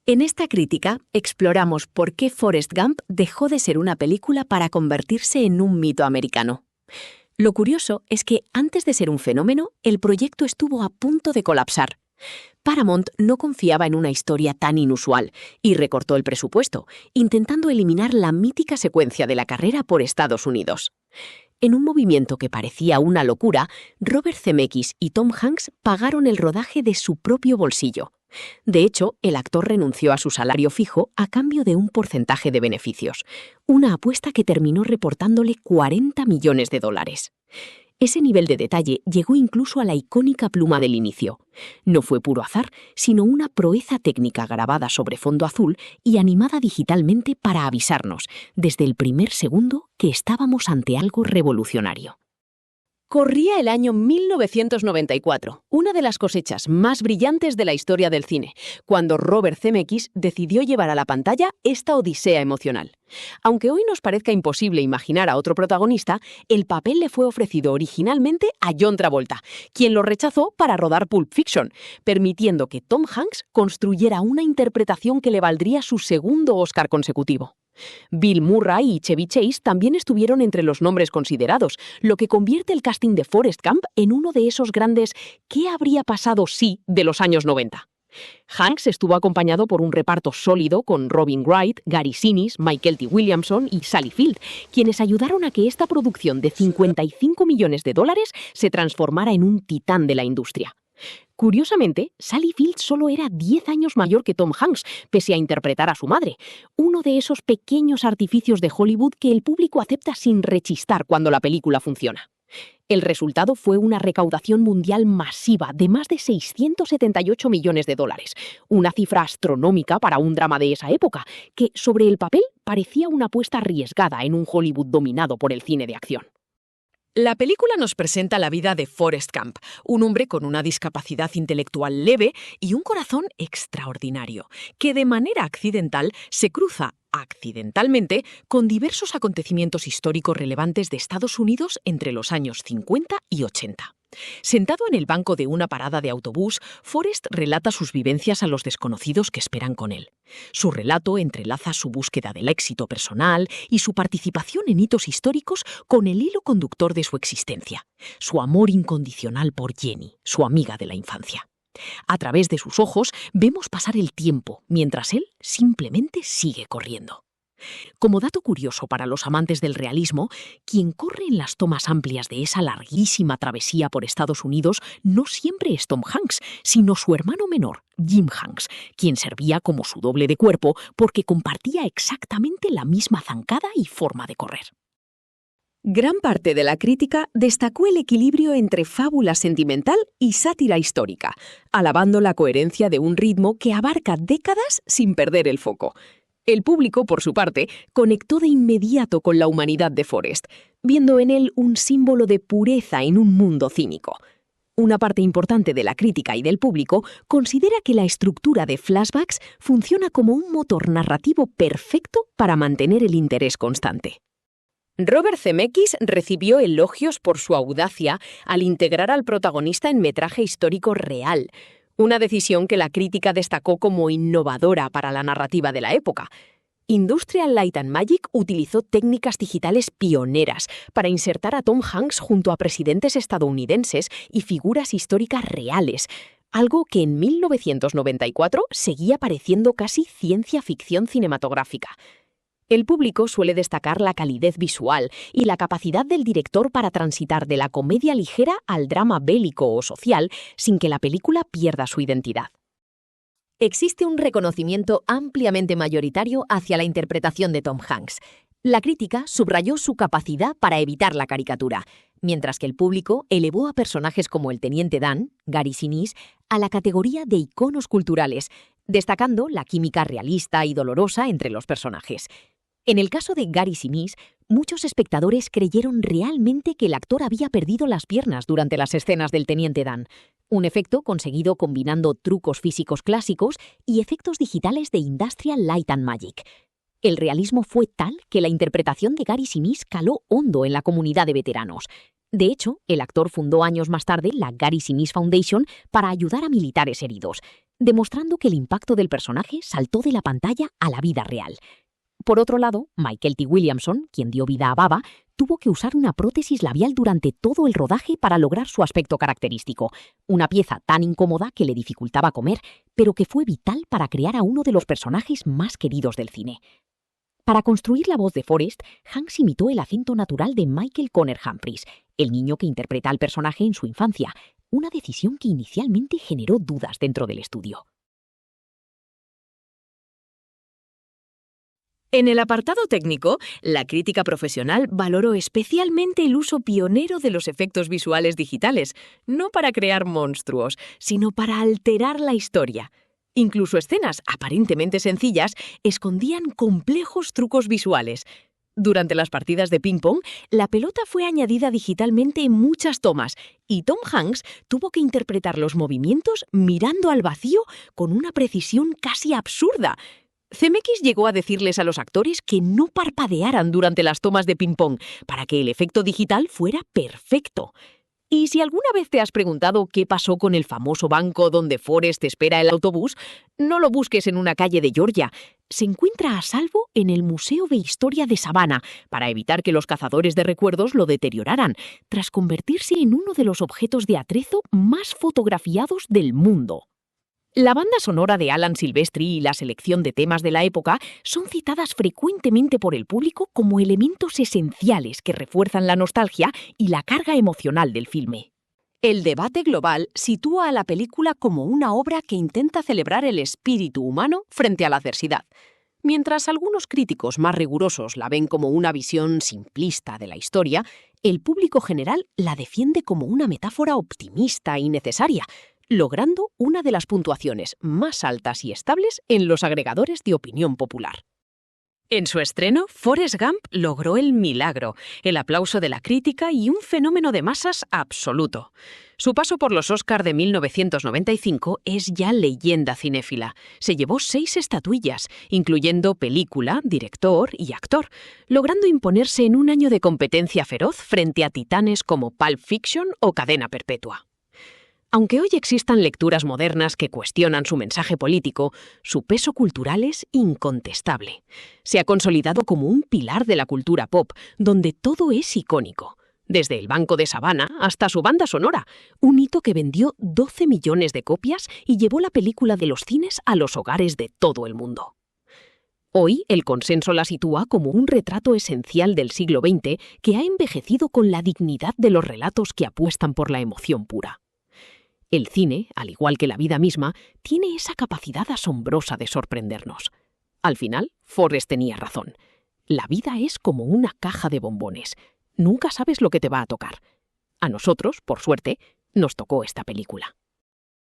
En esta crítica exploramos por qué Forrest Gump dejó de ser una película para convertirse en un mito americano. Lo curioso es que antes de ser un fenómeno, el proyecto estuvo a punto de colapsar. Paramount no confiaba en una historia tan inusual y recortó el presupuesto, intentando eliminar la mítica secuencia de la carrera por Estados Unidos. En un movimiento que parecía una locura, Robert Zemeckis y Tom Hanks pagaron el rodaje de su propio bolsillo. De hecho, el actor renunció a su salario fijo a cambio de un porcentaje de beneficios, una apuesta que terminó reportándole $40 millones. Ese nivel de detalle llegó incluso a la icónica pluma del inicio. No fue puro azar, sino una proeza técnica grabada sobre fondo azul y animada digitalmente para avisarnos, desde el primer segundo, que estábamos ante algo revolucionario. Corría el año 1994, una de las cosechas más brillantes de la historia del cine, cuando Robert Zemeckis decidió llevar a la pantalla esta odisea emocional. Aunque hoy nos parezca imposible imaginar a otro protagonista, el papel le fue ofrecido originalmente a John Travolta, quien lo rechazó para rodar Pulp Fiction, permitiendo que Tom Hanks construyera una interpretación que le valdría su segundo Oscar consecutivo. Bill Murray y Chevy Chase también estuvieron entre los nombres considerados, lo que convierte el casting de Forrest Gump en uno de esos grandes ¿qué habría pasado si? De los años 90. Hanks estuvo acompañado por un reparto sólido con Robin Wright, Gary Sinise, Michael T. Williamson y Sally Field, quienes ayudaron a que esta producción de $55 millones se transformara en un titán de la industria. Curiosamente, Sally Field solo era 10 años mayor que Tom Hanks, pese a interpretar a su madre, uno de esos pequeños artificios de Hollywood que el público acepta sin rechistar cuando la película funciona. El resultado fue una recaudación mundial masiva de más de $678 millones, una cifra astronómica para un drama de esa época, que sobre el papel parecía una apuesta arriesgada en un Hollywood dominado por el cine de acción. La película nos presenta la vida de Forrest Gump, un hombre con una discapacidad intelectual leve y un corazón extraordinario, que de manera accidental se cruza accidentalmente con diversos acontecimientos históricos relevantes de Estados Unidos entre los años 50 y 80. Sentado en el banco de una parada de autobús, Forrest relata sus vivencias a los desconocidos que esperan con él. Su relato entrelaza su búsqueda del éxito personal y su participación en hitos históricos con el hilo conductor de su existencia, su amor incondicional por Jenny, su amiga de la infancia. A través de sus ojos vemos pasar el tiempo, mientras él simplemente sigue corriendo. Como dato curioso para los amantes del realismo, quien corre en las tomas amplias de esa larguísima travesía por Estados Unidos no siempre es Tom Hanks, sino su hermano menor, Jim Hanks, quien servía como su doble de cuerpo porque compartía exactamente la misma zancada y forma de correr. Gran parte de la crítica destacó el equilibrio entre fábula sentimental y sátira histórica, alabando la coherencia de un ritmo que abarca décadas sin perder el foco. El público, por su parte, conectó de inmediato con la humanidad de Forrest, viendo en él un símbolo de pureza en un mundo cínico. Una parte importante de la crítica y del público considera que la estructura de flashbacks funciona como un motor narrativo perfecto para mantener el interés constante. Robert Zemeckis recibió elogios por su audacia al integrar al protagonista en metraje histórico real, una decisión que la crítica destacó como innovadora para la narrativa de la época. Industrial Light and Magic utilizó técnicas digitales pioneras para insertar a Tom Hanks junto a presidentes estadounidenses y figuras históricas reales, algo que en 1994 seguía pareciendo casi ciencia ficción cinematográfica. El público suele destacar la calidez visual y la capacidad del director para transitar de la comedia ligera al drama bélico o social sin que la película pierda su identidad. Existe un reconocimiento ampliamente mayoritario hacia la interpretación de Tom Hanks. La crítica subrayó su capacidad para evitar la caricatura, mientras que el público elevó a personajes como el Teniente Dan, Gary Sinise, a la categoría de iconos culturales, destacando la química realista y dolorosa entre los personajes. En el caso de Gary Sinise, muchos espectadores creyeron realmente que el actor había perdido las piernas durante las escenas del Teniente Dan, un efecto conseguido combinando trucos físicos clásicos y efectos digitales de Industrial Light and Magic. El realismo fue tal que la interpretación de Gary Sinise caló hondo en la comunidad de veteranos. De hecho, el actor fundó años más tarde la Gary Sinise Foundation para ayudar a militares heridos. demostrando que el impacto del personaje saltó de la pantalla a la vida real. Por otro lado, Michael T. Williamson, quien dio vida a Baba, tuvo que usar una prótesis labial durante todo el rodaje para lograr su aspecto característico, una pieza tan incómoda que le dificultaba comer, pero que fue vital para crear a uno de los personajes más queridos del cine. Para construir la voz de Forrest, Hanks imitó el acento natural de Michael Conner Humphries, el niño que interpreta al personaje en su infancia, una decisión que inicialmente generó dudas dentro del estudio. En el apartado técnico, la crítica profesional valoró especialmente el uso pionero de los efectos visuales digitales, no para crear monstruos, sino para alterar la historia. Incluso escenas aparentemente sencillas escondían complejos trucos visuales. Durante las partidas de ping-pong, la pelota fue añadida digitalmente en muchas tomas y Tom Hanks tuvo que interpretar los movimientos mirando al vacío con una precisión casi absurda. CMX llegó a decirles a los actores que no parpadearan durante las tomas de ping-pong para que el efecto digital fuera perfecto. Y si alguna vez te has preguntado qué pasó con el famoso banco donde Forrest espera el autobús, no lo busques en una calle de Georgia. Se encuentra a salvo en el Museo de Historia de Savannah para evitar que los cazadores de recuerdos lo deterioraran, tras convertirse en uno de los objetos de atrezo más fotografiados del mundo. La banda sonora de Alan Silvestri y la selección de temas de la época son citadas frecuentemente por el público como elementos esenciales que refuerzan la nostalgia y la carga emocional del filme. El debate global sitúa a la película como una obra que intenta celebrar el espíritu humano frente a la adversidad. Mientras algunos críticos más rigurosos la ven como una visión simplista de la historia, el público general la defiende como una metáfora optimista y necesaria, logrando una de las puntuaciones más altas y estables en los agregadores de opinión popular. En su estreno, Forrest Gump logró el milagro, el aplauso de la crítica y un fenómeno de masas absoluto. Su paso por los Oscar de 1995 es ya leyenda cinéfila. Se llevó 6 estatuillas, incluyendo película, director y actor, logrando imponerse en un año de competencia feroz frente a titanes como Pulp Fiction o Cadena Perpetua. Aunque hoy existan lecturas modernas que cuestionan su mensaje político, su peso cultural es incontestable. Se ha consolidado como un pilar de la cultura pop, donde todo es icónico, desde el Banco de Savannah hasta su banda sonora, un hito que vendió 12 millones de copias y llevó la película de los cines a los hogares de todo el mundo. Hoy, el consenso la sitúa como un retrato esencial del siglo XX que ha envejecido con la dignidad de los relatos que apuestan por la emoción pura. El cine, al igual que la vida misma, tiene esa capacidad asombrosa de sorprendernos. Al final, Forrest tenía razón. La vida es como una caja de bombones. Nunca sabes lo que te va a tocar. A nosotros, por suerte, nos tocó esta película.